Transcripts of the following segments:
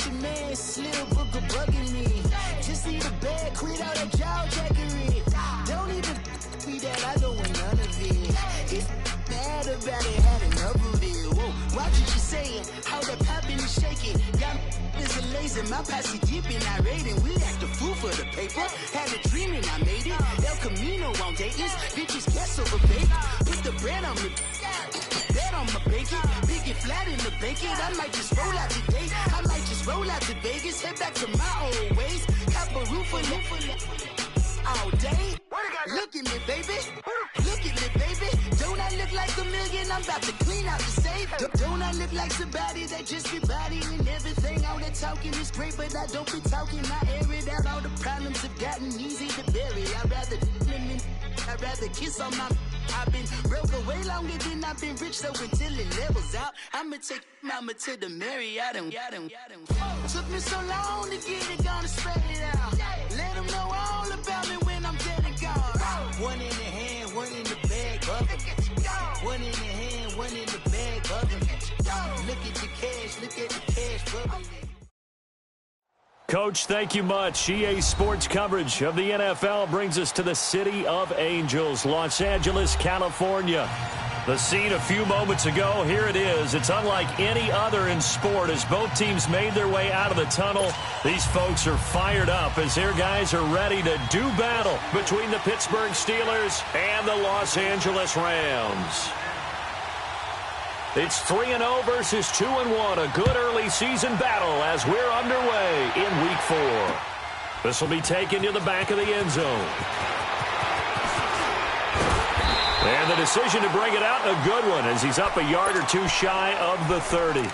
It's your man, Slim Booker bugging me. Just need a bag, quit all that jaw jackery. Don't even be that, I don't want none of it. If mad about it, had enough of it. Whoa, watch what you saying, how that poppin' and shaking. Got is a laser, my posse deep and I raiding. We act a fool for the paper, had a dream and I made it. El Camino on Dayton's, bitches guess over bake. Put the bread on me, bet on my bacon. Big it flat in the bacon, I might just roll out today. I might just roll out to Vegas, head back to my old ways. Cop a roof all day. Look at me, baby. Look at me, baby. Don't I look like a million? I'm about to clean out the safe. Don't I look like somebody that just be bodying everything? All that talking is great, but I don't be talking. I air it out. All the problems have gotten easy to bury. I'd rather kiss on my. I've been broke away longer than I've been rich, so until it levels out, I'ma take mama to the Marriott and took me so long to get it, gonna spread it out. Let them know all about me when I'm dead and gone. One in the hand, one in the bag, bugging. One in the hand, one in the bag, bugging. Look at the cash, bugging. Coach, thank you much. EA Sports coverage of the NFL brings us to the City of Angels, Los Angeles, California. The scene a few moments ago, here it is. It's unlike any other in sport as both teams made their way out of the tunnel. These folks are fired up as their guys are ready to do battle between the Pittsburgh Steelers and the Los Angeles Rams. It's 3-0 versus 2-1, a good early season battle as we're underway in Week 4. This will be taken to the back of the end zone. And the decision to bring it out, a good one, as he's up a yard or two shy of the 30.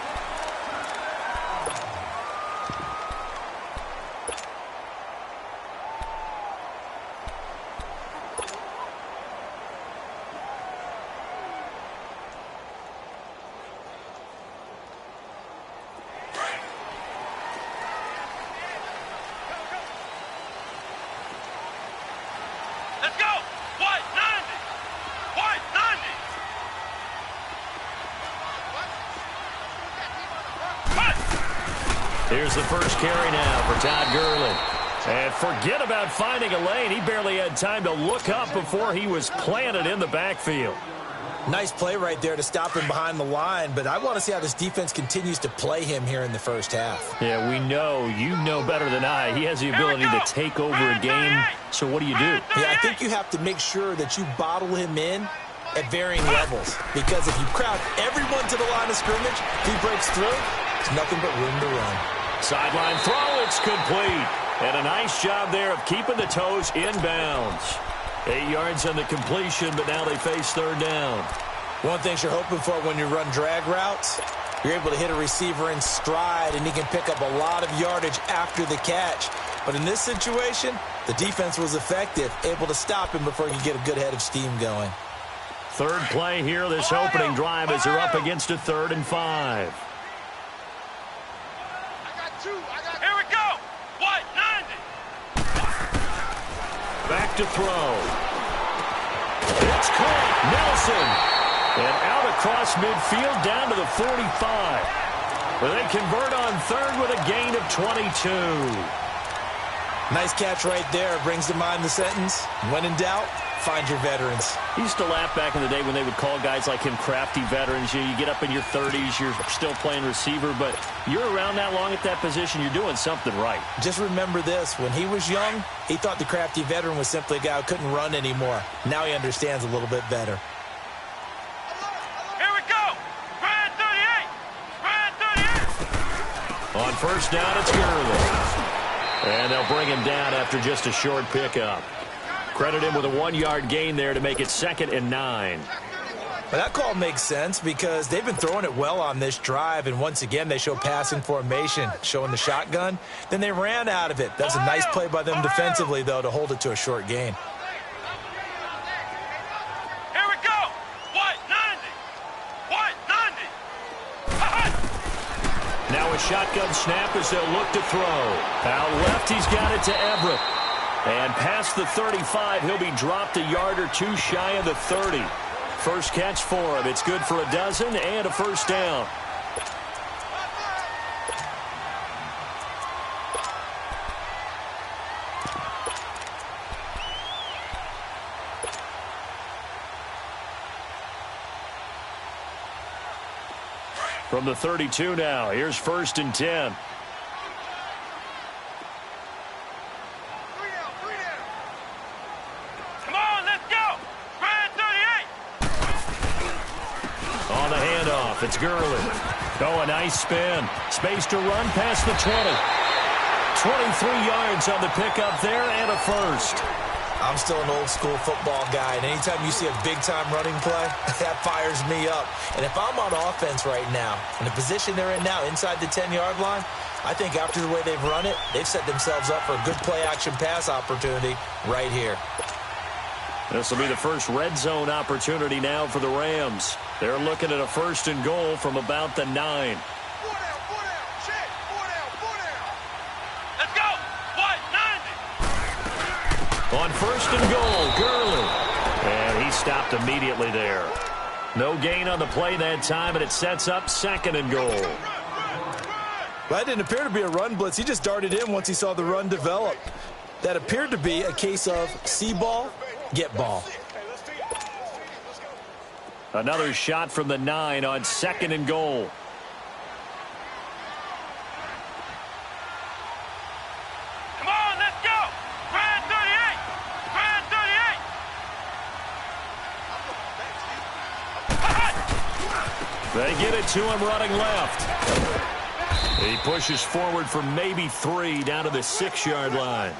Here's the first carry now for Todd Gurley. And forget about finding a lane. He barely had time to look up before he was planted in the backfield. Nice play right there to stop him behind the line, but I want to see how this defense continues to play him here in the first half. Yeah, we know. You know better than I. He has the ability to take over a game. So what do you do? Yeah, I think you have to make sure that you bottle him in at varying levels, because if you crowd everyone to the line of scrimmage, if he breaks through, there's nothing but room to run. Sideline throw, it's complete. And a nice job there of keeping the toes in bounds. 8 yards on the completion, but now they face third down. One thing you're hoping for when you run drag routes, you're able to hit a receiver in stride, and he can pick up a lot of yardage after the catch. But in this situation, the defense was effective, able to stop him before he could get a good head of steam going. Third play here, this opening drive as they're up against a 3rd and 5. Here we go. What? 90. Back to throw. It's caught. Nelson. And out across midfield down to the 45. Where they convert on 3rd with a gain of 22. Nice catch right there. Brings to mind the sentence, when in doubt, find your veterans. He used to laugh back in the day when they would call guys like him crafty veterans. You get up in your 30s, you're still playing receiver, but you're around that long at that position, you're doing something right. Just remember this, when he was young, he thought the crafty veteran was simply a guy who couldn't run anymore. Now he understands a little bit better. Here we go. Brand 38. Brand 38. On first down, it's Gurley. And they'll bring him down after just a short pickup. Credit him with a 1-yard gain there to make it 2nd and 9. Well, that call makes sense because they've been throwing it well on this drive, and once again they show passing formation, showing the shotgun. Then they ran out of it. That's a nice play by them defensively, though, to hold it to a short gain. Here we go. What? 90. What? 90. Now a shotgun snap as they'll look to throw. Out left, he's got it to Everett. And past the 35, he'll be dropped a yard or two shy of the 30. First catch for him. It's good for a dozen and a first down. From the 32 now, here's 1st and 10. Come on, let's go. Spread 38. On the handoff, it's Gurley. Oh, a nice spin. Space to run past the 20. 23 yards on the pickup there and a first. I'm still an old-school football guy, and anytime you see a big-time running play, that fires me up. And if I'm on offense right now, in the position they're in now, inside the 10-yard line, I think after the way they've run it, they've set themselves up for a good play-action pass opportunity right here. This will be the first red zone opportunity now for the Rams. They're looking at a 1st and goal from about the 9. Let's go. What? 90. On 1st and goal, Gurley. And he stopped immediately there. No gain on the play that time, and it sets up 2nd and goal. Well, that didn't appear to be a run blitz. He just darted in once he saw the run develop. That appeared to be a case of see ball, get ball. Another shot from the 9 on 2nd and goal. Come on, let's go. Spread 38. Spread 38. They get it to him running left. He pushes forward for maybe 3 down to the 6-yard line.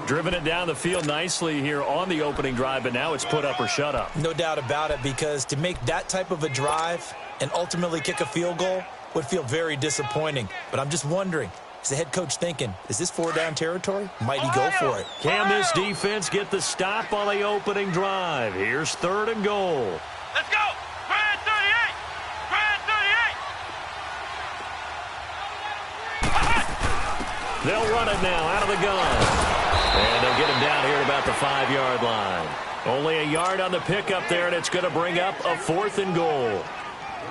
Driven it down the field nicely here on the opening drive, but now it's put up or shut up. No doubt about it, because to make that type of a drive and ultimately kick a field goal would feel very disappointing. But I'm just wondering, is the head coach thinking, is this 4-down territory? Might he go for it? Can this defense get the stop on the opening drive? Here's 3rd and goal. Let's go. Spread 38. Spread 38. They'll run it now out of the gun. And they'll get him down here at about the 5-yard line. Only a yard on the pickup there, and it's going to bring up a 4th and goal.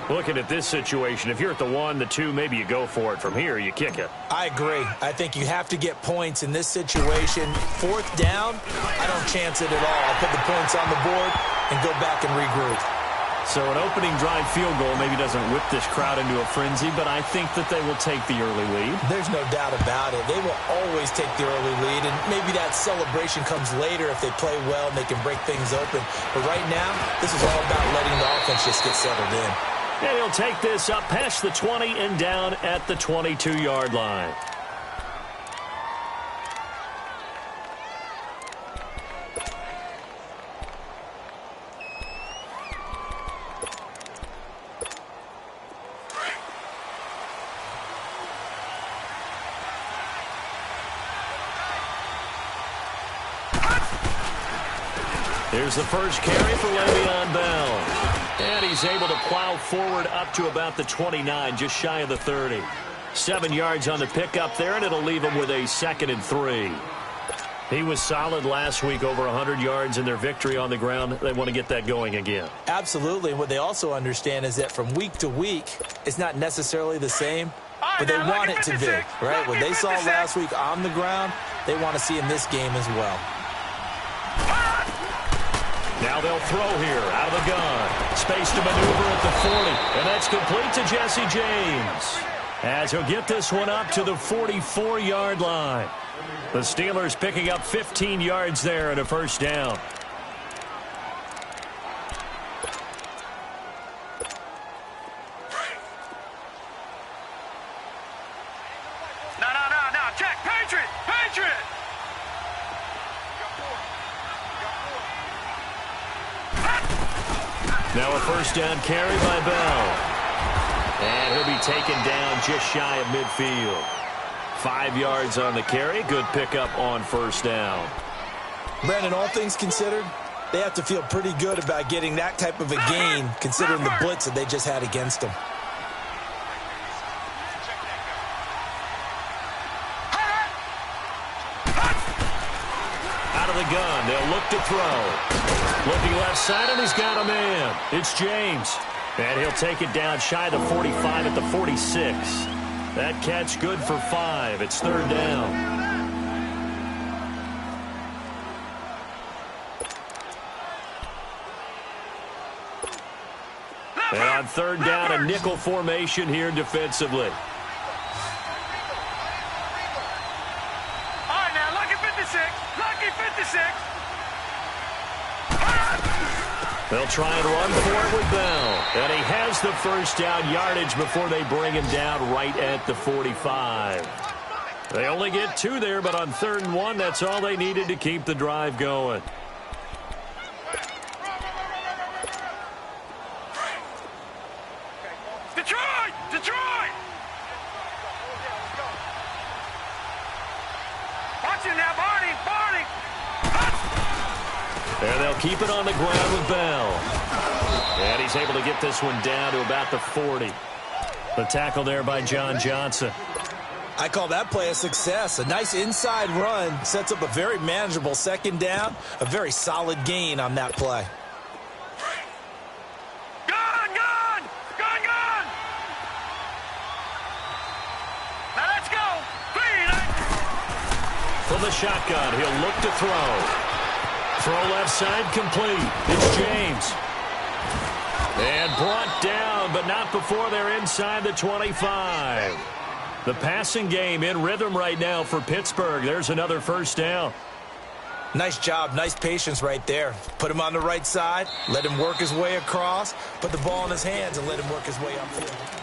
Looking at this situation, if you're at the 1, the 2, maybe you go for it. From here, you kick it. I agree. I think you have to get points in this situation. 4th down, I don't chance it at all. I'll put the points on the board and go back and regroup. So an opening drive field goal maybe doesn't whip this crowd into a frenzy, but I think that they will take the early lead. There's no doubt about it. They will always take the early lead, and maybe that celebration comes later if they play well and they can break things open. But right now, this is all about letting the offense just get settled in. And he'll take this up past the 20 and down at the 22-yard line. Here's the first carry for Le'Veon Bell. And he's able to plow forward up to about the 29, just shy of the 30. 7 yards on the pickup there, and it'll leave him with a 2nd and 3. He was solid last week, over 100 yards in their victory on the ground. They want to get that going again. Absolutely. And what they also understand is that from week to week, it's not necessarily the same, but they want it to be, right? What they saw last week on the ground, they want to see in this game as well. Now they'll throw here out of the gun. Space to maneuver at the 40. And that's complete to Jesse James, as he'll get this one up to the 44-yard line. The Steelers picking up 15 yards there and a 1st down. No. Check. Patriot. Now a 1st down carry by Bell. And he'll be taken down just shy of midfield. 5 yards on the carry. Good pickup on 1st down. Brandon, all things considered, they have to feel pretty good about getting that type of a gain, considering the blitz that they just had against them. Out of the gun, they'll look to throw. Looking left side, and he's got a man. It's James. And he'll take it down shy of the 45 at the 46. That catch good for 5. It's 3rd down. And on third down, a nickel formation here defensively. All right, now, lucky 56. Lucky 56. They'll try and run for it with Bell. And he has the first down yardage before they bring him down right at the 45. They only get 2 there, but on 3rd and 1, that's all they needed to keep the drive going. Detroit! Detroit! Watch it now, Barney! Barney! And they'll keep it on the ground with Bell. And he's able to get this one down to about the 40. The tackle there by John Johnson. I call that play a success. A nice inside run sets up a very manageable 2nd down. A very solid gain on that play. Gone! Gone! Gone! Gone! Now let's go! From the shotgun, he'll look to throw. Throw left side complete. It's James. And brought down, but not before they're inside the 25. The passing game in rhythm right now for Pittsburgh. There's another first down. Nice job, nice patience right there. Put him on the right side, let him work his way across, put the ball in his hands and let him work his way upfield.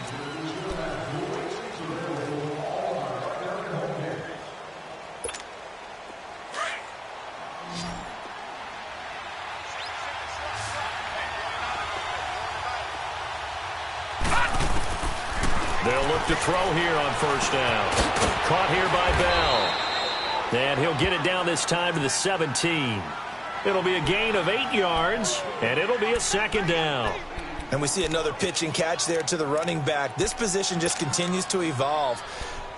They'll look to throw here on first down. Caught here by Bell. And he'll get it down this time to the 17. It'll be a gain of 8 yards, and it'll be a 2nd down. And we see another pitch and catch there to the running back. This position just continues to evolve.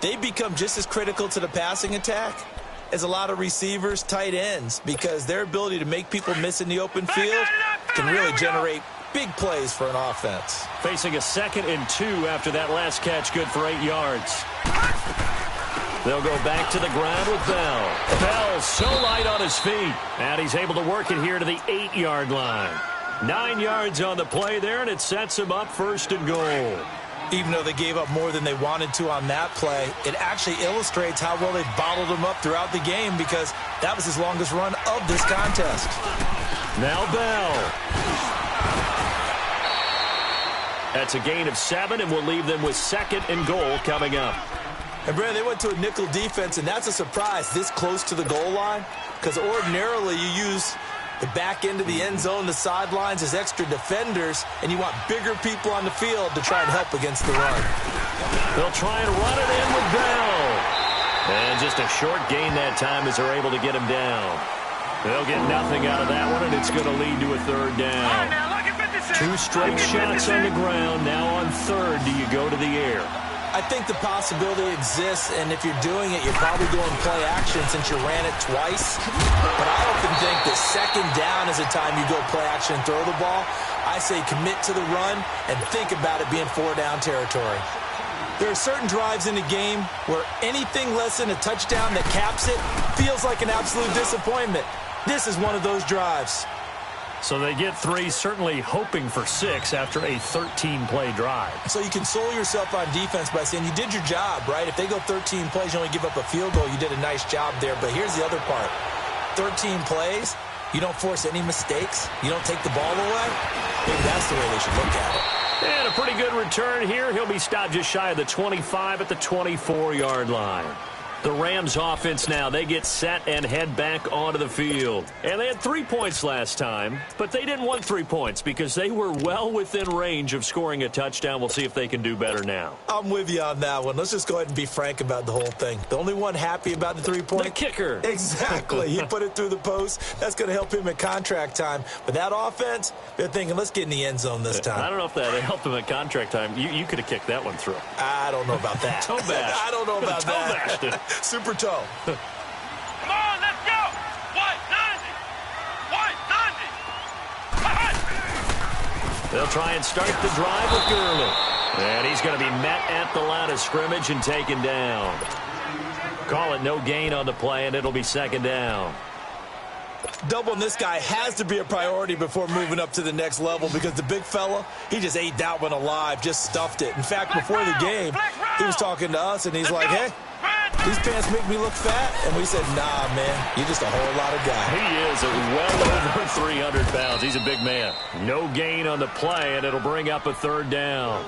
They become just as critical to the passing attack as a lot of receivers, tight ends, because their ability to make people miss in the open field can really generate big plays for an offense. Facing a 2nd and 2 after that last catch, good for 8 yards. They'll go back to the ground with Bell. Bell so light on his feet, and he's able to work it here to the 8-yard line. 9 yards on the play there, and it sets him up 1st and goal. Even though they gave up more than they wanted to on that play, it actually illustrates how well they've bottled him up throughout the game, because that was his longest run of this contest. Now Bell. That's a gain of 7, and we'll leave them with 2nd and goal coming up. And, Brandon, they went to a nickel defense, and that's a surprise this close to the goal line, because ordinarily you use the back end of the end zone, the sidelines as extra defenders, and you want bigger people on the field to try and help against the run. They'll try and run it in with Bell. And just a short gain that time as they're able to get him down. They'll get nothing out of that one, and it's going to lead to a 3rd down. 2 straight shots on the ground. Now on 3rd, do you go to the air? I think the possibility exists, and if you're doing it, you're probably doing play action since you ran it twice. But I often think that 2nd down is a time you go play action and throw the ball. I say commit to the run and think about it being 4-down territory. There are certain drives in the game where anything less than a touchdown that caps it feels like an absolute disappointment. This is one of those drives. So they get 3, certainly hoping for 6 after a 13-play drive. So you console yourself on defense by saying you did your job, right? If they go 13 plays, you only give up a field goal, you did a nice job there. But here's the other part. 13 plays, you don't force any mistakes, you don't take the ball away. Maybe that's the way they should look at it. And a pretty good return here. He'll be stopped just shy of the 25 at the 24-yard line. The Rams offense now, they get set and head back onto the field. And they had 3 points last time, but they didn't want 3 points because they were well within range of scoring a touchdown. We'll see if they can do better now. I'm with you on that one. Let's just go ahead and be frank about the whole thing. The only one happy about the 3-point? The kicker. Exactly. He put it through the post. That's going to help him at contract time. But that offense, they're thinking, let's get in the end zone this time. I don't know if that helped him at contract time. You could have kicked that one through. I don't know about that. Toe bash. I don't know about toe that. Bashed it. Super toe. Come on, let's go! White 90! White 90! They'll try and start the drive with Gurley. And he's going to be met at the line of scrimmage and taken down. Call it no gain on the play, and it'll be 2nd down. Doubling this guy has to be a priority before moving up to the next level because the big fella, he just ate that one alive, just stuffed it. In fact, before the game, he was talking to us, and he's like, hey, these pants make me look fat. And we said, nah, man, you're just a whole lot of guy. He is well over 300 pounds. He's a big man. No gain on the play, and it'll bring up a third down.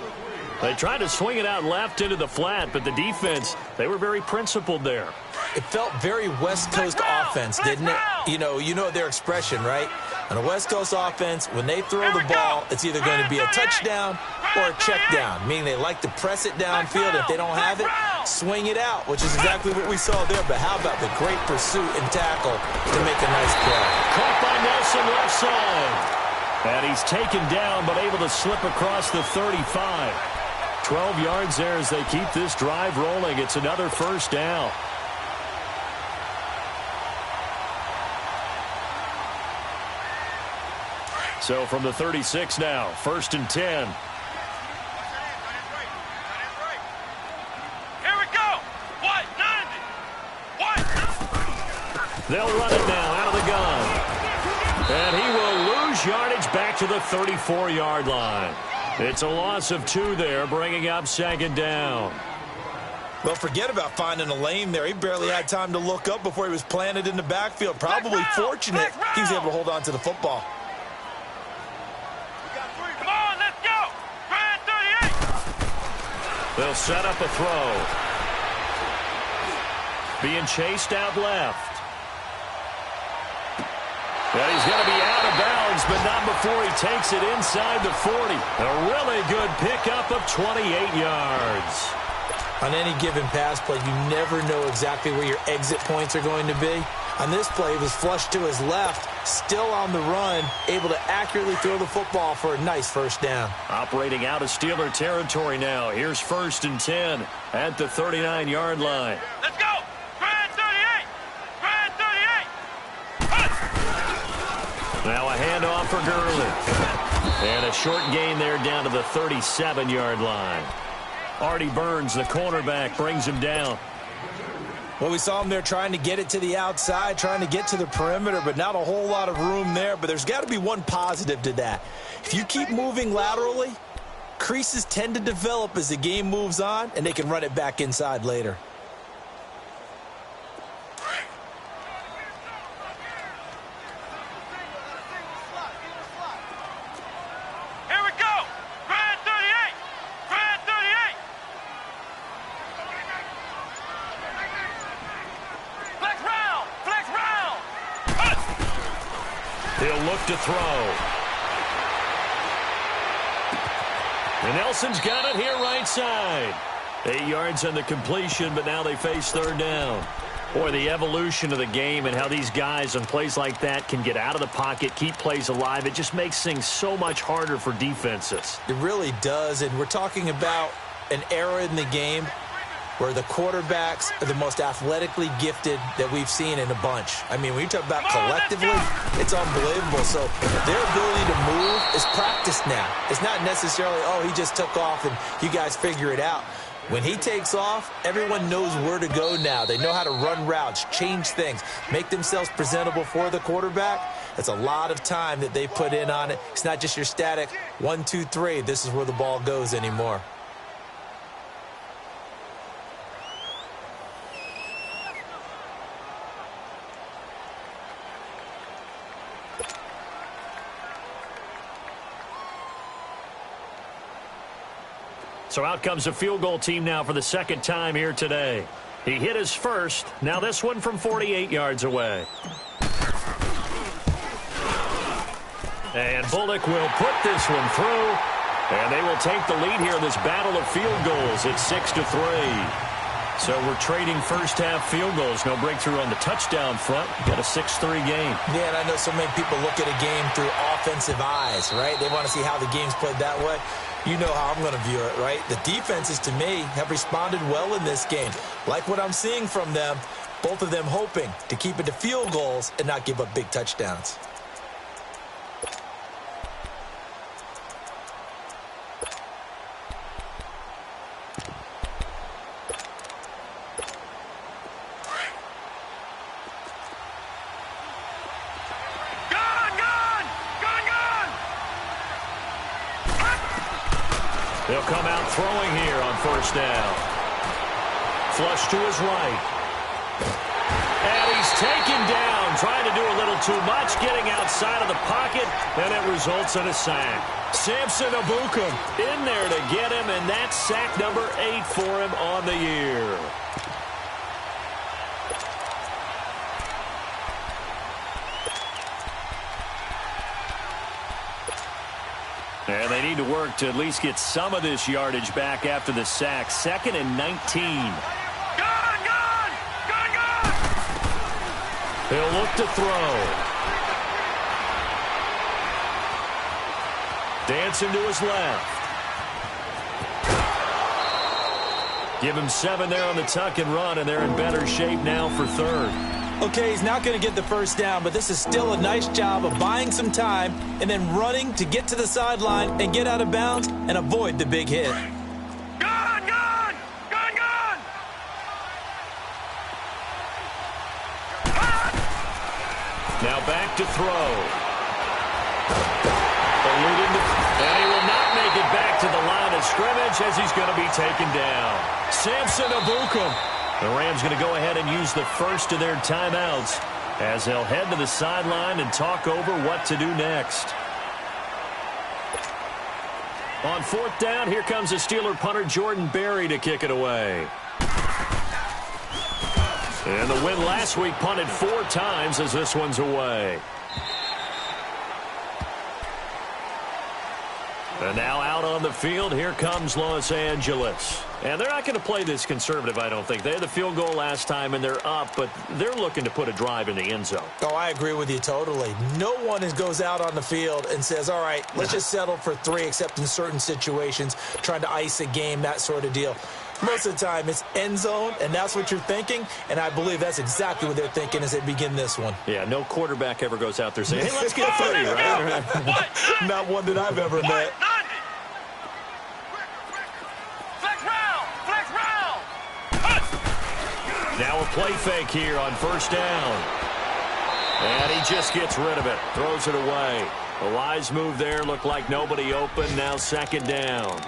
They tried to swing it out left into the flat, but the defense, they were very principled there. It felt very West Coast offense, didn't it? You know their expression, right? On a West Coast offense, when they throw the ball, it's either going to be a touchdown or a check down, meaning they like to press it downfield. If they don't have it, swing it out, which is exactly what we saw there. But how about the great pursuit and tackle to make a nice play? Caught by Nelson left side. And he's taken down, but able to slip across the 35. 12 yards there as they keep this drive rolling. It's another first down. So from the 36 now, 1st and 10. Here we go. What? None of it. What? They'll run it now out of the gun. And he will lose yardage back to the 34-yard line. It's a loss of 2 there, bringing up 2nd down. Well, forget about finding a lane there. He barely had time to look up before he was planted in the backfield. Probably fortunate he was able to hold on to the football. Come on, let's go. Brand 38. They'll set up a throw. Being chased out left. And he's going to be out of bounds, but not before he takes it inside the 40. A really good pickup of 28 yards. On any given pass play, you never know exactly where your exit points are going to be. On this play, he was flushed to his left, still on the run, able to accurately throw the football for a nice first down. Operating out of Steeler territory now. Here's 1st and 10 at the 39-yard line. Let's go. Brand 38. Brand 38. Now a handoff for Gurley. And a short gain there down to the 37-yard line. Artie Burns, the cornerback, brings him down. Well, we saw him there trying to get it to the outside, trying to get to the perimeter, but not a whole lot of room there. But there's got to be one positive to that. If you keep moving laterally, creases tend to develop as the game moves on, and they can run it back inside later. Here we go. Brand 38. Brand 38. Flex round. Flex round. He'll look to throw. And Nelson's got it here right side. 8 yards on the completion, but now they face 3rd down. Boy, the evolution of the game and how these guys on plays like that can get out of the pocket, keep plays alive, it just makes things so much harder for defenses. It really does, and we're talking about an era in the game where the quarterbacks are the most athletically gifted that we've seen in a bunch. I mean, when you talk about collectively, it's unbelievable. So their ability to move is practiced now. It's not necessarily, oh, he just took off and you guys figure it out. When he takes off, everyone knows where to go now. They know how to run routes, change things, make themselves presentable for the quarterback. That's a lot of time that they put in on it. It's not just your static 1, 2, 3. This is where the ball goes anymore. So out comes a field goal team now for the 2nd time here today. He hit his first. Now this one from 48 yards away. And Bullock will put this one through. And they will take the lead here in this battle of field goals. It's 6-3. So we're trading first-half field goals. No breakthrough on the touchdown front. Got a 6-3 game. Yeah, and I know so many people look at a game through offensive eyes, right? They want to see how the game's played that way. You know how I'm going to view it, right? The defenses, to me, have responded well in this game. Like what I'm seeing from them, both of them hoping to keep it to field goals and not give up big touchdowns. They'll come out throwing here on first down. Flush to his right. And he's taken down, trying to do a little too much, getting outside of the pocket, and it results in a sack. Samson Abukum in there to get him, and that's sack number 8 for him on the year. And they need to work to at least get some of this yardage back after the sack. 2nd and 19. Gun! He'll look to throw. Dancing to his left. Give him 7 there on the tuck and run, and they're in better shape now for 3rd. Okay, he's not going to get the first down, but this is still a nice job of buying some time and then running to get to the sideline and get out of bounds and avoid the big hit. Gun! Now back to throw. And he will not make it back to the line of scrimmage as he's going to be taken down. Samson Abukum. The Rams going to go ahead and use the first of their timeouts as they'll head to the sideline and talk over what to do next. On 4th down, here comes the Steeler punter Jordan Berry to kick it away. And the win last week punted 4 times as this one's away. And now out on the field, here comes Los Angeles. And they're not going to play this conservative, I don't think. They had the field goal last time, and they're up, but they're looking to put a drive in the end zone. Oh, I agree with you totally. No one goes out on the field and says, all right, let's just settle for 3, except in certain situations, trying to ice a game, that sort of deal. Most of the time, it's end zone, and that's what you're thinking, and I believe that's exactly what they're thinking as they begin this one. Yeah, no quarterback ever goes out there saying, hey, let's get 3, right? Not one that I've ever met. Now a play fake here on first down. And he just gets rid of it, throws it away. A wise move there, looked like nobody open, now 2nd down.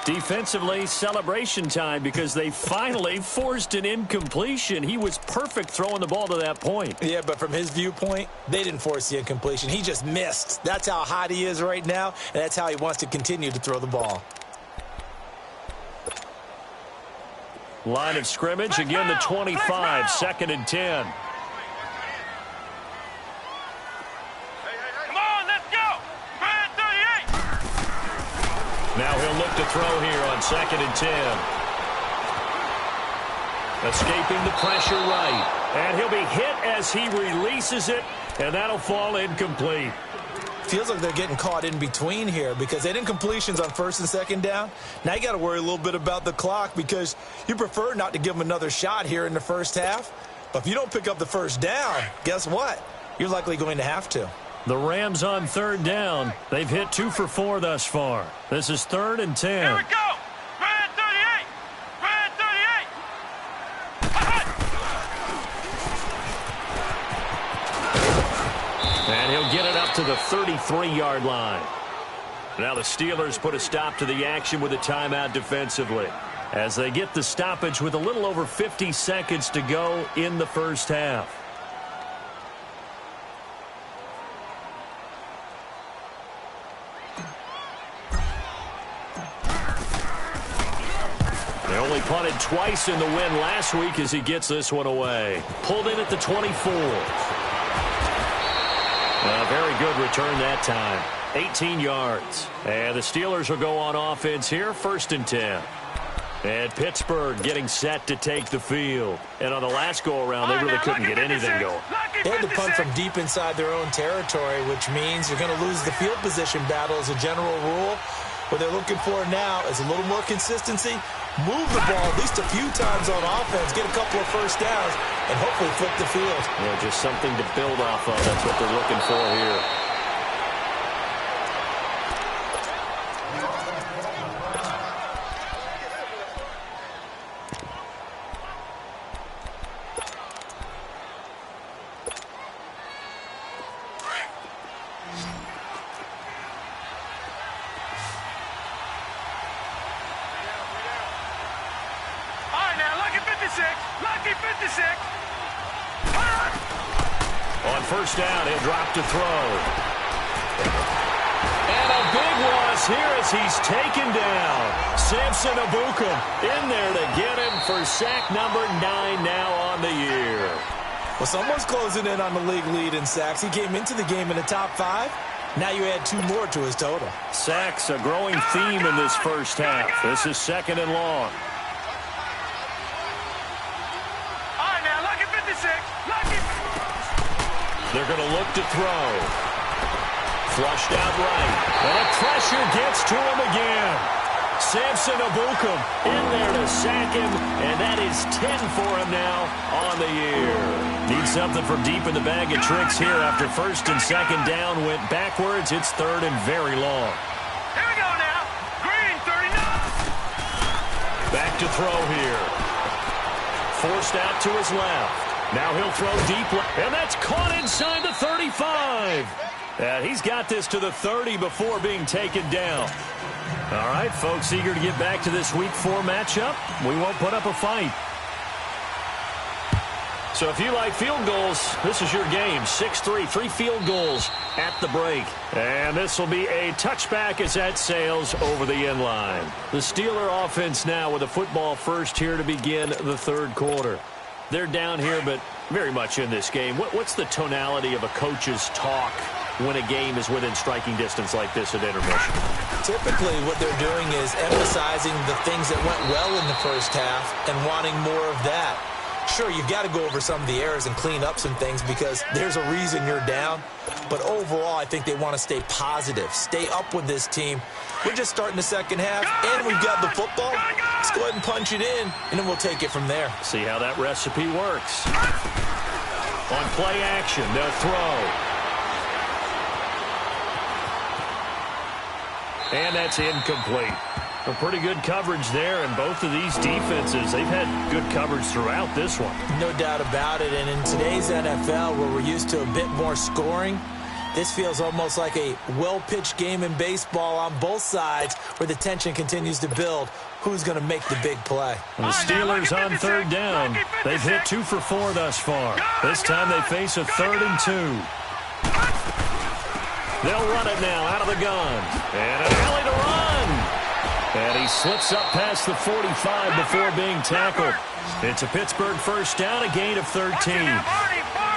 Defensively, celebration time because they finally forced an incompletion. He was perfect throwing the ball to that point. Yeah, but from his viewpoint, they didn't force the incompletion. He just missed. That's how hot he is right now, and that's how he wants to continue to throw the ball. Line of scrimmage, again the 25, 2nd and 10. Come on, let's go! Red 38! Now he'll look to throw here on 2nd and 10. Escaping the pressure right. And he'll be hit as he releases it, and that'll fall incomplete. Feels like they're getting caught in between here because they didn't completions on 1st and 2nd down. Now you got to worry a little bit about the clock because you prefer not to give them another shot here in the first half. But if you don't pick up the first down, guess what? You're likely going to have to. The Rams on 3rd down. They've hit 2 for 4 thus far. This is 3rd and 10. Here we go! Red 38! Red 38! And he'll get it up to the 33-yard line. Now the Steelers put a stop to the action with a timeout defensively as they get the stoppage with a little over 50 seconds to go in the first half. They only punted twice in the win last week as he gets this one away. Pulled in at the 24. A very good return that time. 18 yards. And the Steelers will go on offense here, 1st and 10. And Pittsburgh getting set to take the field. And on the last go-around, they really couldn't get anything going. They had to punt from deep inside their own territory, which means you're going to lose the field position battle as a general rule. What they're looking for now is a little more consistency. Move the ball at least a few times on offense, get a couple of first downs, and hopefully flip the field. Yeah, just something to build off of. That's what they're looking for here. first down. He'll drop to throw. And a big loss here as he's taken down. Samson Ebukam in there to get him for sack number 9 now on the year. Well, someone's closing in on the league lead in sacks. He came into the game in the top 5. Now you add 2 more to his total. Sacks, a growing theme in this first half. This is 2nd and long. All right, now, lucky 56. Lucky. They're going to look to throw. Flushed out right. And the pressure gets to him again. Samson Ebukam in there to sack him, and that is 10 for him now on the year. Need something from deep in the bag of tricks here after 1st and 2nd down went backwards. It's 3rd and very long. Here we go now. Green, 39. Back to throw here. Forced out to his left. Now he'll throw deep, and that's caught inside the 35. And he's got this to the 30 before being taken down. All right, folks, eager to get back to this Week 4 matchup. We won't put up a fight. So if you like field goals, this is your game. 6-3, 3 field goals at the break. And this will be a touchback as that sails over the end line. The Steeler offense now with a football first here to begin the 3rd quarter. They're down here, but very much in this game. What's the tonality of a coach's talk when a game is within striking distance like this at intermission? Typically, what they're doing is emphasizing the things that went well in the first half and wanting more of that. Sure, you've got to go over some of the errors and clean up some things because there's a reason you're down. But overall, I think they want to stay positive, stay up with this team. We're just starting the second half, and we've got the football. Let's go ahead and punch it in, and then we'll take it from there. See how that recipe works. On play action, they'll throw. And that's incomplete. A pretty good coverage there, and both of these defenses, they've had good coverage throughout this one. No doubt about it, and in today's NFL, where we're used to a bit more scoring, this feels almost like a well-pitched game in baseball on both sides where the tension continues to build. Who's going to make the big play? And the Steelers on 3rd down. They've hit 2 for 4 thus far. This time they face a 3rd and 2. They'll run it now out of the gun. And an alley to run. And he slips up past the 45 before being tackled. It's a Pittsburgh first down, a gain of 13.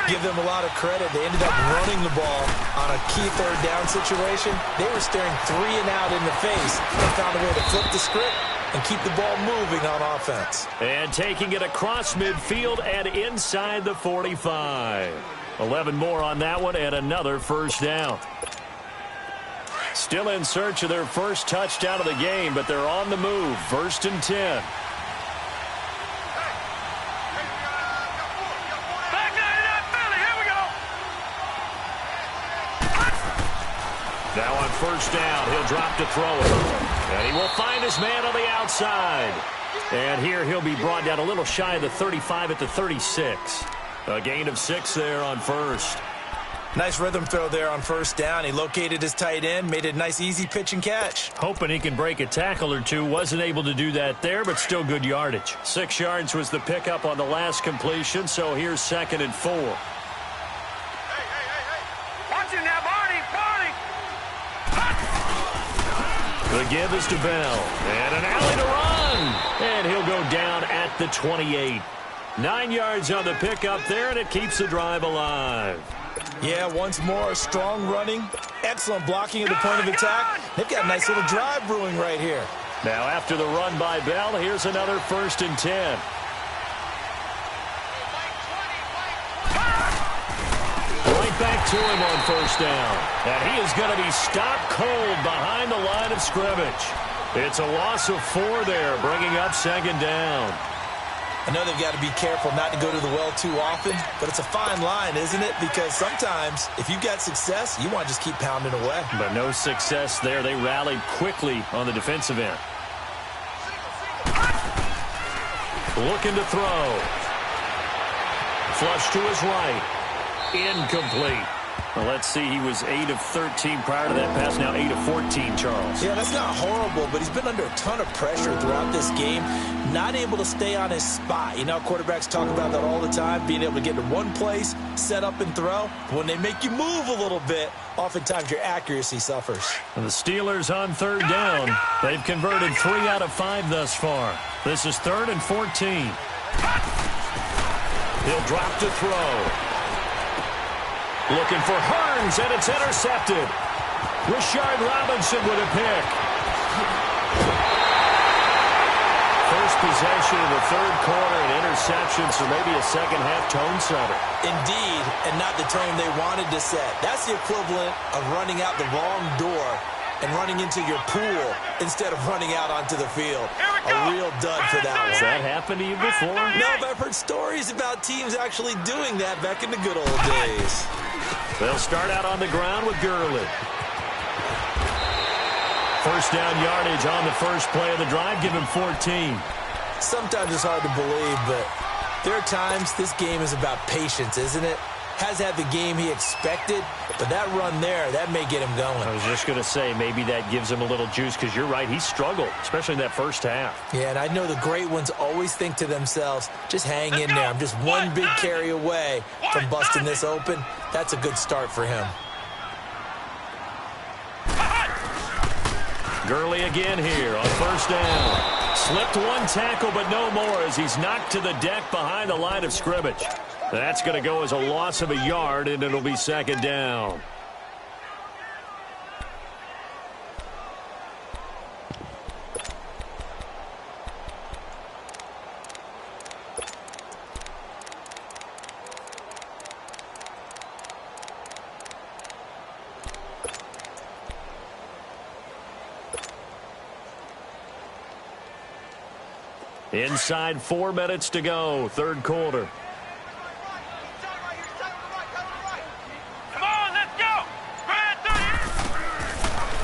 Give them a lot of credit. They ended up running the ball on a key 3rd down situation. They were staring 3 and out in the face. They found a way to flip the script and keep the ball moving on offense. And taking it across midfield and inside the 45. 11 more on that one and another first down. Still in search of their first touchdown of the game, but they're on the move. 1st and 10. Now on 1st down, he'll drop to throw it. And he will find his man on the outside. And here he'll be brought down a little shy of the 35 at the 36. A gain of 6 there on 1st. Nice rhythm throw there on 1st down. He located his tight end, made a nice easy pitch and catch. Hoping he can break a tackle or two. Wasn't able to do that there, but still good yardage. 6 yards was the pickup on the last completion, so here's 2nd and 4. Hey. Watch it now, Barney. The give is to Bell. And an alley to run. And he'll go down at the 28. 9 yards on the pickup there, and it keeps the drive alive. Yeah, once more, strong running, excellent blocking at the point of attack. They've got a nice little drive brewing right here. Now after the run by Bell, here's another 1st and 10. Right back to him on 1st down. And he is going to be stopped cold behind the line of scrimmage. It's a loss of 4 there, bringing up 2nd down. I know they've got to be careful not to go to the well too often, but it's a fine line, isn't it? Because sometimes, if you've got success, you want to just keep pounding away. But no success there. They rallied quickly on the defensive end. Looking to throw. Flush to his right. Incomplete. Well, let's see. He was 8 of 13 prior to that pass. Now 8 of 14, Charles. Yeah, that's not horrible, but he's been under a ton of pressure throughout this game. not able to stay on his spot. You know, quarterbacks talk about that all the time, being able to get to one place, set up and throw. When they make you move a little bit, oftentimes your accuracy suffers. And the Steelers on third down. They've converted 3 out of 5 thus far. This is 3rd and 14. He'll drop to throw. Looking for Hearns, and it's intercepted. Rashard Robinson with a pick. First possession of the third quarter, an interception, so maybe a second-half tone setter. Indeed, and not the tone they wanted to set. That's the equivalent of running out the wrong door and running into your pool instead of running out onto the field. A real dud for that one. Has that happened to you before? No, but I've heard stories about teams actually doing that back in the good old days. They'll start out on the ground with Gurley. First down yardage on the first play of the drive. Give him 14. Sometimes it's hard to believe, but there are times this game is about patience, isn't it? Has had the game he expected, but that run there, that may get him going. I was just going to say, maybe that gives him a little juice, because you're right, he struggled, especially in that first half. Yeah, and I know the great ones always think to themselves, just hang in there. I'm just one big carry away from busting this open. That's a good start for him. Gurley again here on first down. Slipped one tackle, but no more as he's knocked to the deck behind the line of scrimmage. That's going to go as a loss of a yard, and it'll be second down. Inside 4 minutes to go, third quarter. Come on, let's go.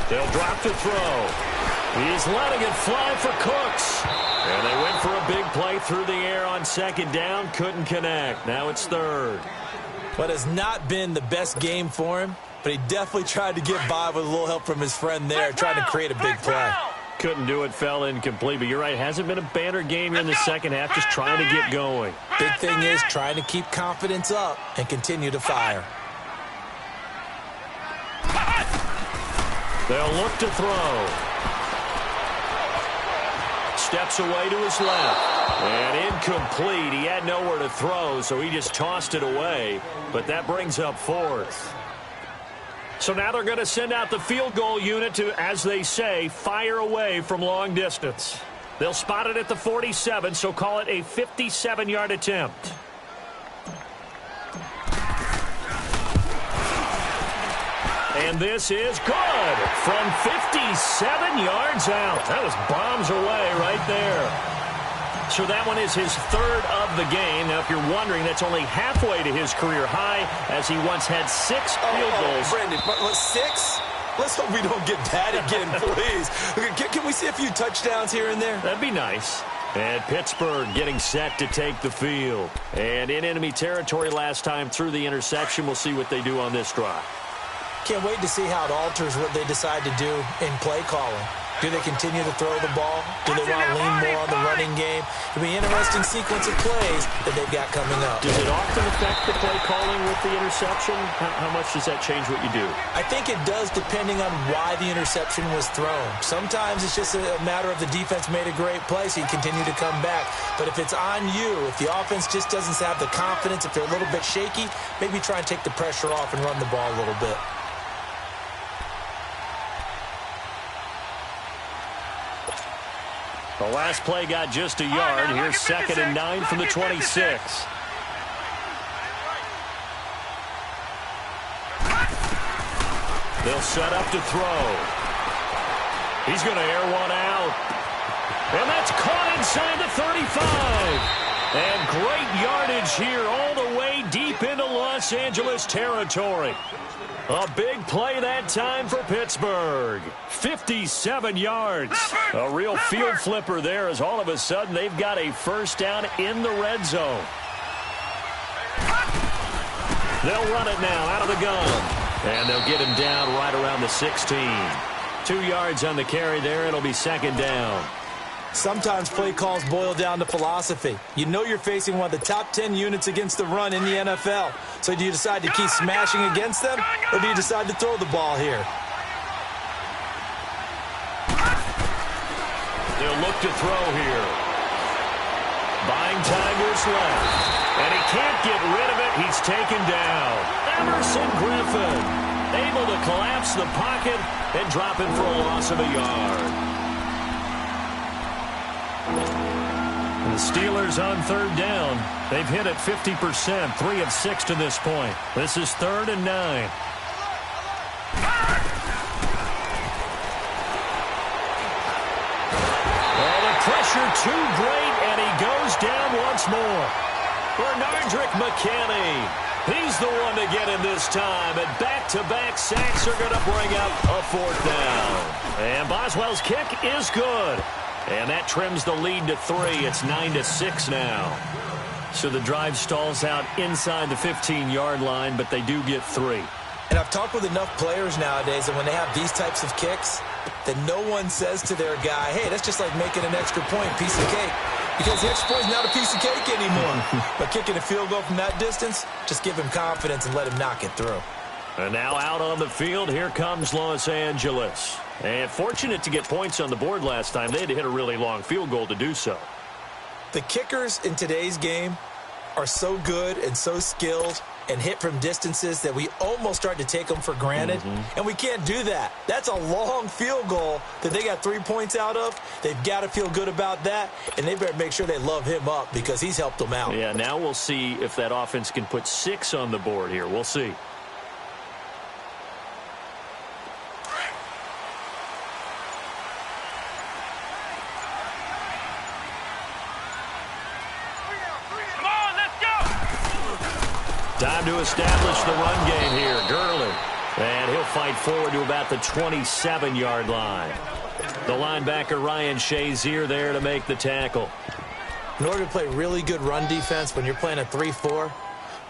They'll drop to throw. He's letting it fly for Cooks. And they went for a big play through the air on second down. Couldn't connect. Now it's third. What has not been the best game for him, but he definitely tried to get by with a little help from his friend there, trying to create a big play. Couldn't do it, fell incomplete. But you're right, hasn't been a banner game here in the second half, just trying to get going. Big thing is trying to keep confidence up and continue to fire. They'll look to throw. Steps away to his left. And incomplete. He had nowhere to throw, so he just tossed it away. But that brings up fourth. So now they're going to send out the field goal unit to, as they say, fire away from long distance. They'll spot it at the 47, so call it a 57-yard attempt. And this is good from 57 yards out. That was bombs away right there. So that one is his third of the game. Now, if you're wondering, that's only halfway to his career high, as he once had 6 field goals. Brandon, 6? Let's hope we don't get that again, please. Can we see a few touchdowns here and there? That'd be nice. And Pittsburgh getting set to take the field. And in enemy territory last time through the interception. We'll see what they do on this drive. Can't wait to see how it alters what they decide to do in play calling. Do they continue to throw the ball? Do they want to lean more on the running game? It'll be an interesting sequence of plays that they've got coming up. Does it often affect the play calling with the interception? How much does that change what you do? I think it does, depending on why the interception was thrown. Sometimes it's just a matter of the defense made a great play, so you continue to come back. But if it's on you, if the offense just doesn't have the confidence, if they're a little bit shaky, maybe try and take the pressure off and run the ball a little bit. The last play got just a yard. Here's 2nd and 9 from the 26. They'll set up to throw. He's going to air one out. And that's caught inside the 35. And great yardage here all the way deep into Los Angeles territory. A big play that time for Pittsburgh. 57 yards. A real field flipper there, as all of a sudden they've got a first down in the red zone. They'll run it now out of the gun. And they'll get him down right around the 16. 2 yards on the carry there. It'll be second down. Sometimes play calls boil down to philosophy. You know you're facing one of the top 10 units against the run in the NFL. So do you decide to keep smashing against them, or do you decide to throw the ball here? They'll look to throw here. Buying time to his left. And he can't get rid of it. He's taken down. Emerson Griffin able to collapse the pocket and drop it for a loss of a yard. The Steelers on third down. They've hit it 50%, 3 of 6 to this point. This is 3rd and 9. Oh, the pressure too great, and he goes down once more. Bernardrick McKinney. He's the one to get him this time, and back-to-back sacks are going to bring up a 4th down. And Boswell's kick is good. And that trims the lead to 3. It's 9-6 now. So the drive stalls out inside the 15-yard line, but they do get 3. And I've talked with enough players nowadays that when they have these types of kicks, that no one says to their guy, hey, that's just like making an extra point, piece of cake. Because the extra point is not a piece of cake anymore. But kicking a field goal from that distance, just give him confidence and let him knock it through. And now out on the field, here comes Los Angeles. And fortunate to get points on the board last time. They had to hit a really long field goal to do so. The kickers in today's game are so good and so skilled and hit from distances that we almost start to take them for granted. And we can't do that. That's a long field goal that they got 3 points out of. They've got to feel good about that, and they better make sure they love him up because he's helped them out. Yeah, now we'll see if that offense can put 6 on the board here. We'll see. Time to establish the run game here. Gurley. And he'll fight forward to about the 27-yard line. The linebacker, Ryan Shazier, there to make the tackle. In order to play really good run defense when you're playing a 3-4,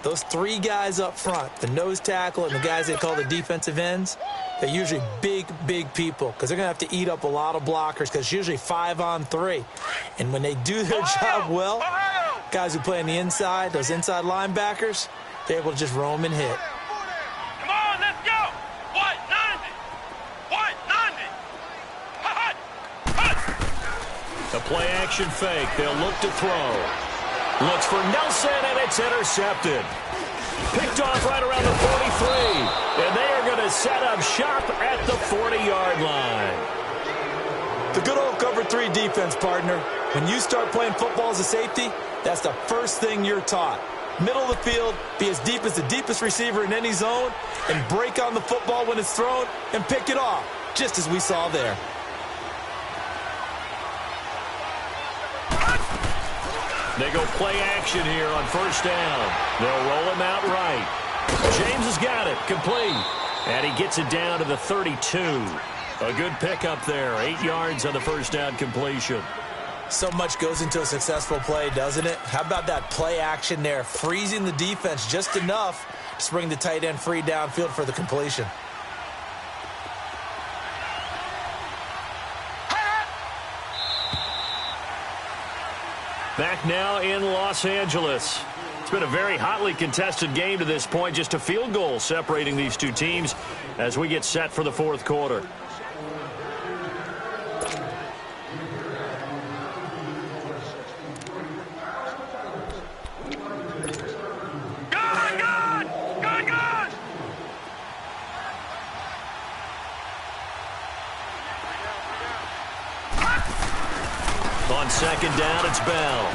those 3 guys up front, the nose tackle and the guys they call the defensive ends, they're usually big, big people because they're going to have to eat up a lot of blockers because it's usually 5 on 3. And when they do their job well, guys who play on the inside, those inside linebackers, they're able to just roam and hit. Come on, let's go! What? 90! What? 90! Hut! Hut! The play action fake. They'll look to throw. Looks for Nelson, and it's intercepted. Picked off right around the 43. And they are going to set up shop at the 40-yard line. The good old cover 3 defense, partner. When you start playing football as a safety, that's the first thing you're taught. Middle of the field, be as deep as the deepest receiver in any zone, and break on the football when it's thrown and pick it off, just as we saw there. They go play action here on first down. They'll roll him out right. James has got it, complete. And he gets it down to the 32. A good pickup there, 8 yards on the first down completion. So much goes into a successful play, doesn't it? How about that play action there, freezing the defense just enough to bring the tight end free downfield for the completion. Back now in Los Angeles. It's been a very hotly contested game to this point. Just a field goal separating these two teams as we get set for the 4th quarter. On second down, it's Bell.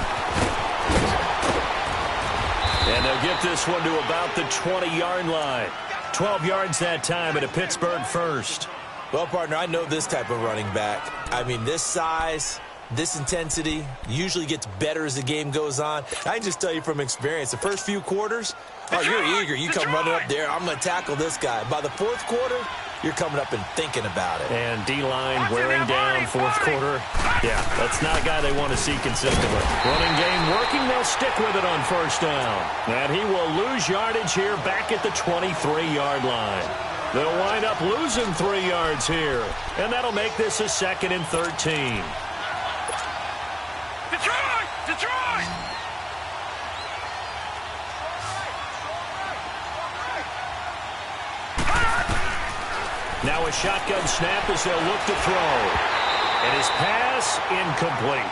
And they'll get this one to about the 20-yard line. 12 yards that time at a Pittsburgh first. Well, partner, I know this type of running back. I mean, this size, this intensity usually gets better as the game goes on. I can just tell you from experience, the first few quarters, oh, you're eager. You come running up there, I'm going to tackle this guy. By the 4th quarter, you're coming up and thinking about it. And D-line wearing down 4th quarter. Yeah, that's not a guy they want to see consistently. Running game working, they'll stick with it on first down. And he will lose yardage here back at the 23-yard line. They'll wind up losing 3 yards here. And that'll make this a 2nd and 13. Now a shotgun snap as they'll look to throw. And his pass incomplete.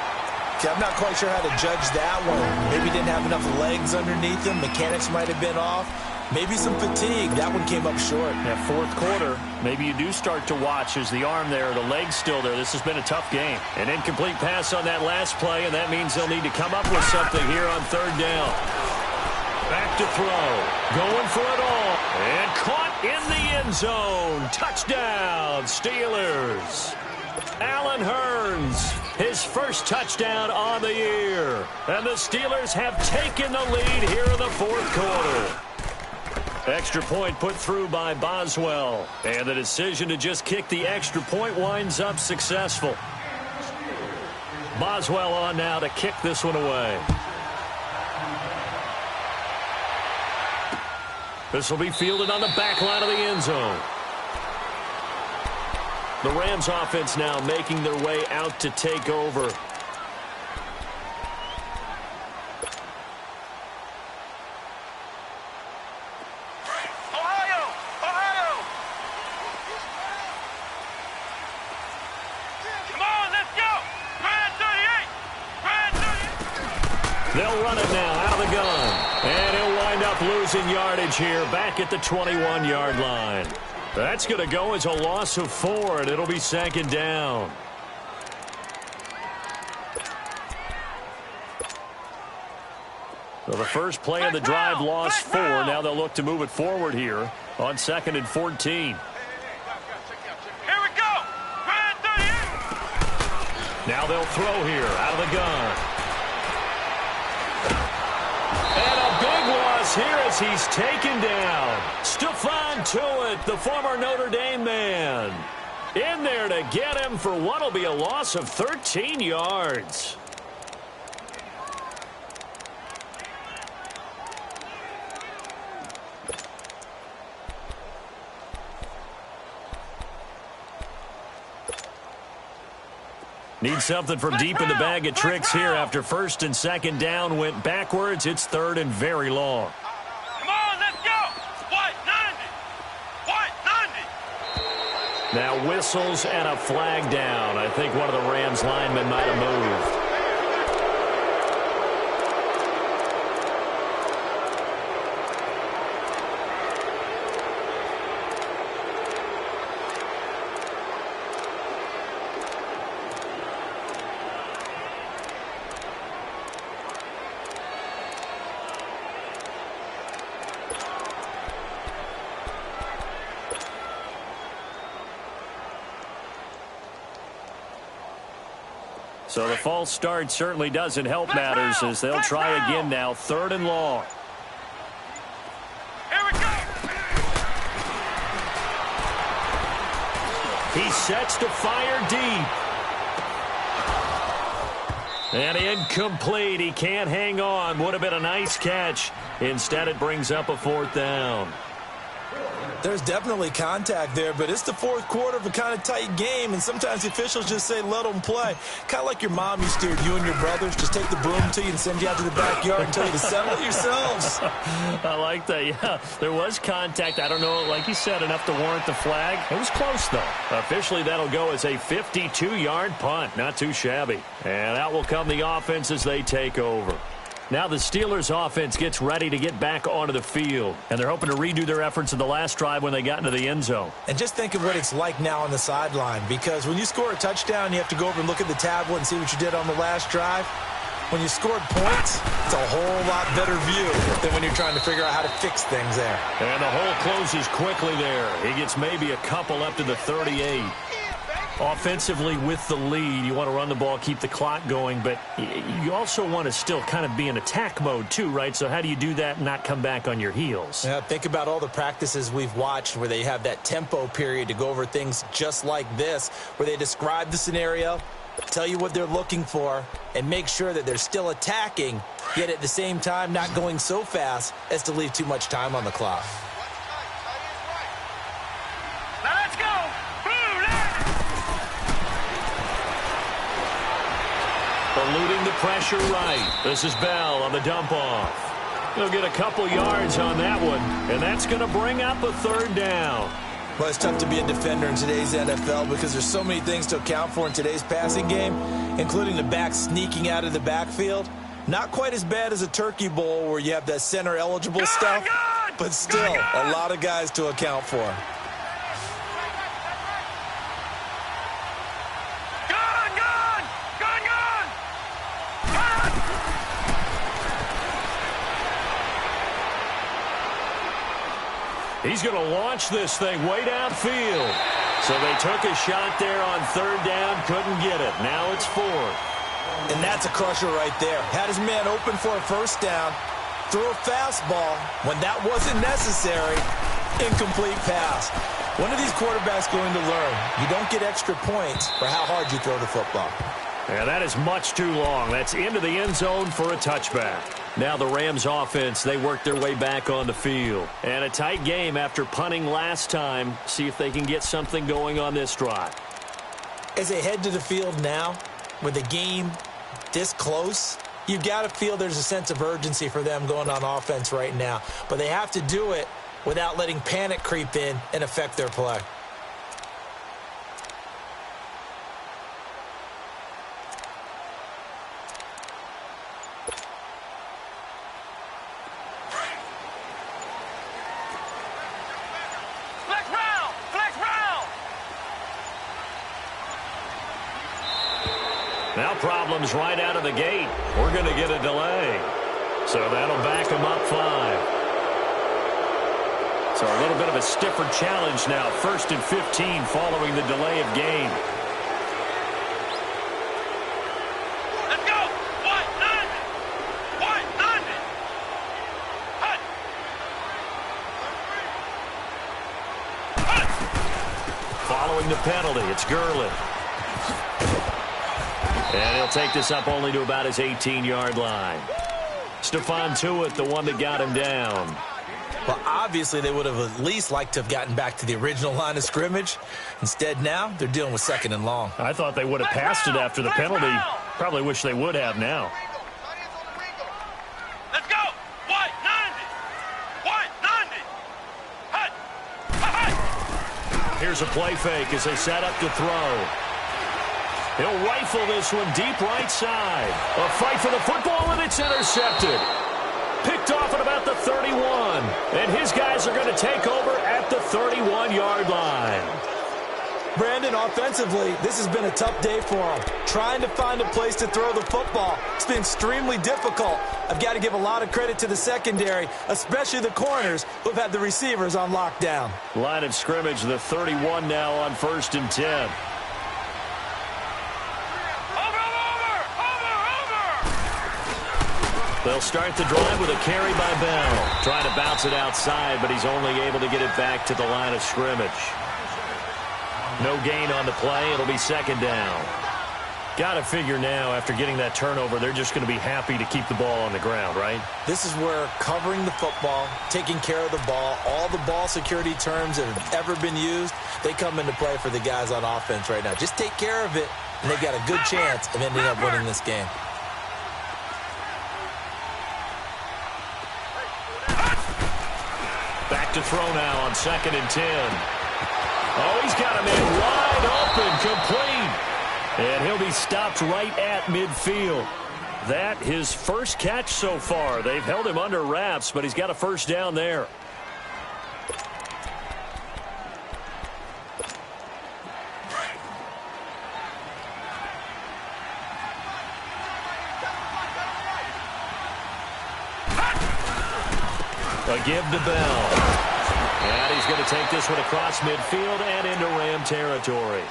Okay, I'm not quite sure how to judge that one. Maybe didn't have enough legs underneath him. Mechanics might have been off. Maybe some fatigue. That one came up short. That fourth quarter, maybe you do start to watch as the arm there, the leg's still there. This has been a tough game. An incomplete pass on that last play, and that means they'll need to come up with something here on third down. Back to throw. Going for it all. And caught in the end zone. Touchdown, Steelers. Allen Hurns, his first touchdown on the year. And the Steelers have taken the lead here in the fourth quarter. Extra point put through by Boswell. And the decision to just kick the extra point winds up successful. Boswell on now to kick this one away. This will be fielded on the back line of the end zone. The Rams offense now making their way out to take over. They'll run it now out of the gun. And he'll wind up losing yardage here back at the 21-yard line. That's going to go as a loss of 4, and it'll be second down. So the first play of the drive lost 4. Now they'll look to move it forward here on 2nd and 14. Here we go. Now they'll throw here out of the gun. And a big loss here as he's taken down. Stephon Tuitt, the former Notre Dame man, in there to get him for what will be a loss of 13 yards. Need something from deep in the bag of tricks here after 1st and 2nd down went backwards. It's 3rd and very long. Come on, let's go. White 90. White 90. Now whistles and a flag down. I think one of the Rams linemen might have moved. So the false start certainly doesn't help matters as they'll try again now. 3rd and long. Here we go. He sets to fire deep. And incomplete. He can't hang on. Would have been a nice catch. Instead, it brings up a 4th down. There's definitely contact there, but it's the fourth quarter of a kind of tight game, and sometimes the officials just say, let them play. Kind of like your mom used to, you and your brothers, just take the broom to you and send you out to the backyard and tell you to settle it yourselves. I like that, yeah. There was contact. I don't know, like you said, enough to warrant the flag. It was close, though. Officially, that'll go as a 52-yard punt. Not too shabby. And out will come the offense as they take over. Now the Steelers offense gets ready to get back onto the field. And they're hoping to redo their efforts in the last drive when they got into the end zone. And just think of what it's like now on the sideline. Because when you score a touchdown, you have to go over and look at the tablet and see what you did on the last drive. When you scored points, it's a whole lot better view than when you're trying to figure out how to fix things there. And the hole closes quickly there. He gets maybe a couple up to the 38. Offensively with the lead, you want to run the ball, keep the clock going, but you also want to still kind of be in attack mode too, right? So how do you do that and not come back on your heels? Yeah, think about all the practices we've watched where they have that tempo period to go over things just like this, where they describe the scenario, tell you what they're looking for, and make sure that they're still attacking, yet at the same time not going so fast as to leave too much time on the clock. Now let's go. Eluding the pressure right. This is Bell on the dump off. He'll get a couple yards on that one, and that's going to bring up a 3rd down. Well, it's tough to be a defender in today's NFL because there's so many things to account for in today's passing game, including the back sneaking out of the backfield. Not quite as bad as a turkey bowl where you have that center-eligible stuff, but still a lot of guys to account for. He's going to launch this thing way downfield. So they took a shot there on third down, couldn't get it. Now it's fourth. And that's a crusher right there. Had his man open for a first down, threw a fastball when that wasn't necessary, incomplete pass. When are these quarterbacks going to learn? You don't get extra points for how hard you throw the football. Yeah, that is much too long. That's into the end zone for a touchback. Now the Rams offense, they work their way back on the field. And a tight game after punting last time. See if they can get something going on this drive. As they head to the field now, with the game this close, you've got to feel there's a sense of urgency for them going on offense right now. But they have to do it without letting panic creep in and affect their play. Now problems right out of the gate. We're going to get a delay. So that'll back them up 5. So a little bit of a stiffer challenge now. 1st and 15 following the delay of game. Let's go. White, London. White, London. Hut. Hut. Following the penalty, it's Gurley. And he'll take this up only to about his 18-yard line. Stephon Tuitt, the one that got him down. Well, obviously, they would have at least liked to have gotten back to the original line of scrimmage. Instead, now, they're dealing with 2nd and long. I thought they would have passed it after the penalty. Probably wish they would have now. Let's go. White, London. White, London. Hut. Hut. Here's a play fake as they set up to throw. He'll rifle this one deep right side. A fight for the football, and it's intercepted. Picked off at about the 31. And his guys are going to take over at the 31-yard line. Brandon, offensively, this has been a tough day for him. Trying to find a place to throw the football. It's been extremely difficult. I've got to give a lot of credit to the secondary, especially the corners who have had the receivers on lockdown. Line of scrimmage, the 31 now on 1st and 10. They'll start the drive with a carry by Bell. Trying to bounce it outside, but he's only able to get it back to the line of scrimmage. No gain on the play. It'll be 2nd down. Got to figure now, after getting that turnover, they're just going to be happy to keep the ball on the ground, right? This is where covering the football, taking care of the ball, all the ball security terms that have ever been used, they come into play for the guys on offense right now. Just take care of it, and they've got a good chance of ending up winning this game. Back to throw now on 2nd and 10. Oh, he's got a man wide open, complete. And he'll be stopped right at midfield. That his first catch so far. They've held him under wraps, but he's got a first down there. A give to Bell. And he's going to take this one across midfield and into Ram territory.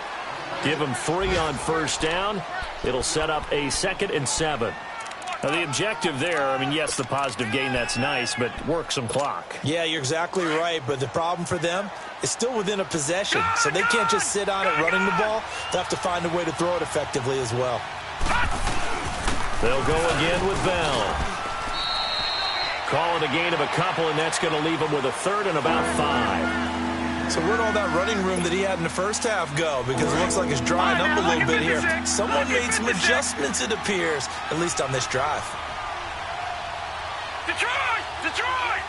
Give him 3 on first down. It'll set up a 2nd and 7. Now, the objective there, I mean, yes, the positive gain, that's nice, but work some clock. Yeah, you're exactly right, but the problem for them is still within a possession, so they can't just sit on it running the ball. They'll have to find a way to throw it effectively as well. They'll go again with Bell. Call it a gain of a couple, and that's going to leave him with a 3rd and about 5. So where'd all that running room that he had in the first half go? Because it looks like it's drying up a little bit here. Someone made some adjustments, it appears, at least on this drive. Detroit! Detroit!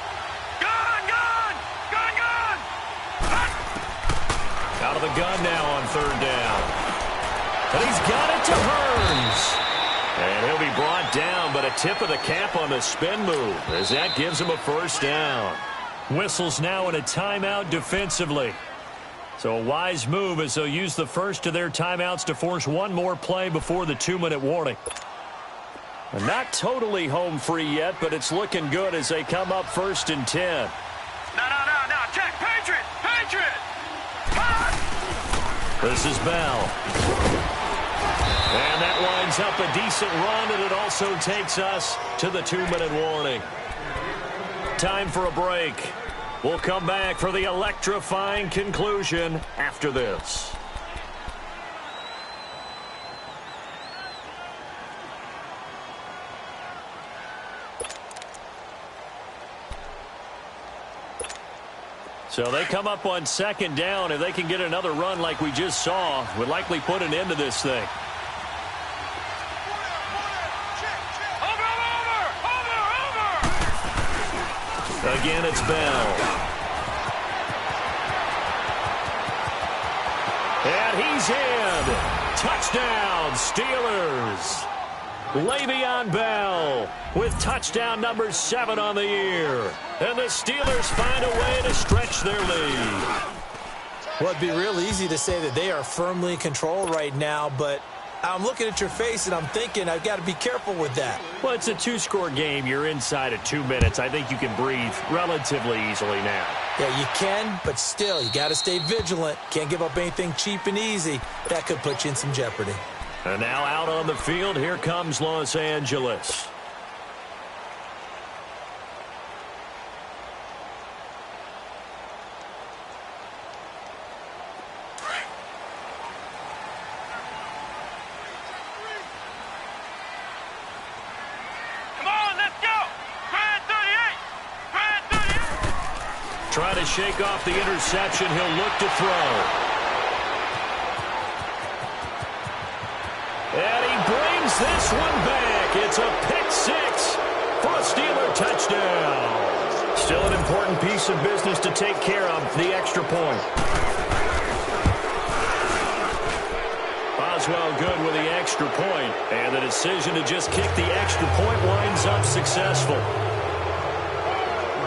Gun! Gun! Gun! Gun! the gun now on third down. And he's got it to Hearns. And he'll be brought down, but a tip of the cap on the spin move as that gives him a first down. Whistles now in a timeout defensively. So a wise move as they'll use the first of their timeouts to force one more play before the 2-minute warning. And not totally home free yet, but it's looking good as they come up 1st and 10. No. Check. Patriot. This is Bell. And that winds up a decent run, and it also takes us to the 2-minute warning. Time for a break. We'll come back for the electrifying conclusion after this. So they come up on 2nd down. If they can get another run like we just saw, would likely put an end to this thing. Over. Again, it's Bell. And he's in. Touchdown, Steelers. Le'Veon Bell with touchdown number 7 on the year. And the Steelers find a way to stretch their lead. Well, it'd be real easy to say that they are firmly in control right now, but I'm looking at your face and I'm thinking I've got to be careful with that. Well, it's a 2-score game. You're inside of 2 minutes. I think you can breathe relatively easily now. Yeah, you can, but still, you got to stay vigilant. Can't give up anything cheap and easy. That could put you in some jeopardy. And now out on the field, here comes Los Angeles. Come on, let's go. Grand 38. Trying to shake off the interception. He'll look to throw. And he brings this one back. It's a pick 6 for a Steeler touchdown. Still an important piece of business to take care of, the extra point. Boswell good with the extra point, and the decision to just kick the extra point winds up successful.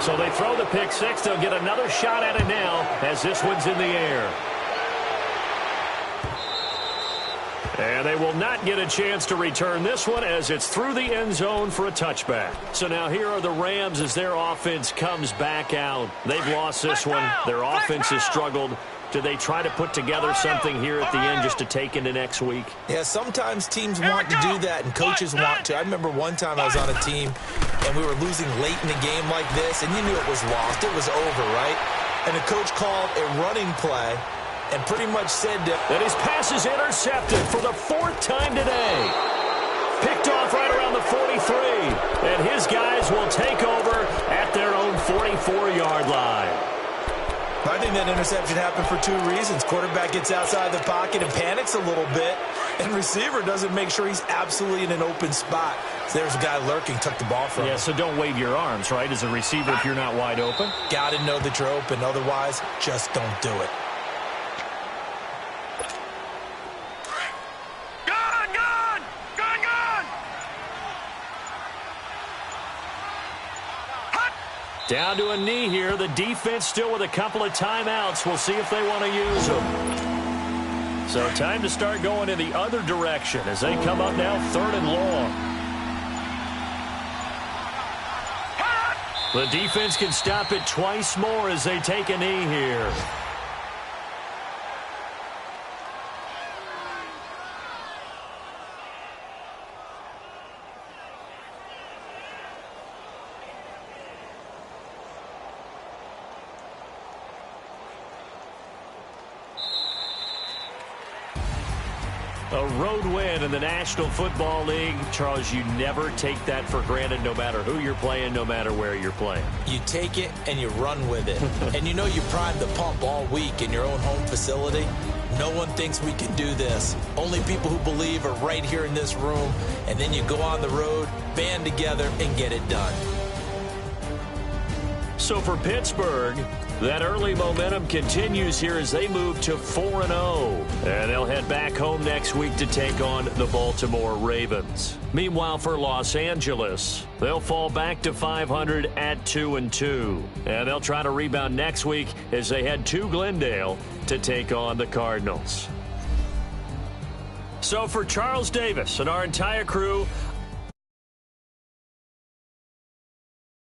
So they throw the pick 6. They'll get another shot at it now as this one's in the air. And they will not get a chance to return this one as it's through the end zone for a touchback. So now here are the Rams as their offense comes back out. They've lost this one. Their offense has struggled. Do they try to put together something here at the end just to take into next week? Yeah, sometimes teams want to do that and coaches want to. I remember one time I was on a team and we were losing late in a game like this and you knew it was lost. It was over, right? And the coach called a running play and pretty much said that his pass is intercepted for the 4th time today. Picked off right around the 43. And his guys will take over at their own 44-yard line. I think that interception happened for 2 reasons. Quarterback gets outside the pocket and panics a little bit. And receiver doesn't make sure he's absolutely in an open spot. So there's a guy lurking, took the ball from him. Yeah, so don't wave your arms, right, as a receiver if you're not wide open. Got to know that you're open. Otherwise, just don't do it. Down to a knee here. The defense still with a couple of timeouts. We'll see if they want to use them. So time to start going in the other direction as they come up now 3rd and long. The defense can stop it twice more as they take a knee here. A road win in the National Football League. Charles, you never take that for granted no matter who you're playing, no matter where you're playing. You take it and you run with it. And you know you primed the pump all week in your own home facility. No one thinks we can do this. Only people who believe are right here in this room. And then you go on the road, band together, and get it done. So for Pittsburgh, That early momentum continues here as they move to 4-0. And they'll head back home next week to take on the Baltimore Ravens. Meanwhile, for Los Angeles, they'll fall back to 500 at 2-2. And they'll try to rebound next week as they head to Glendale to take on the Cardinals. So for Charles Davis and our entire crew,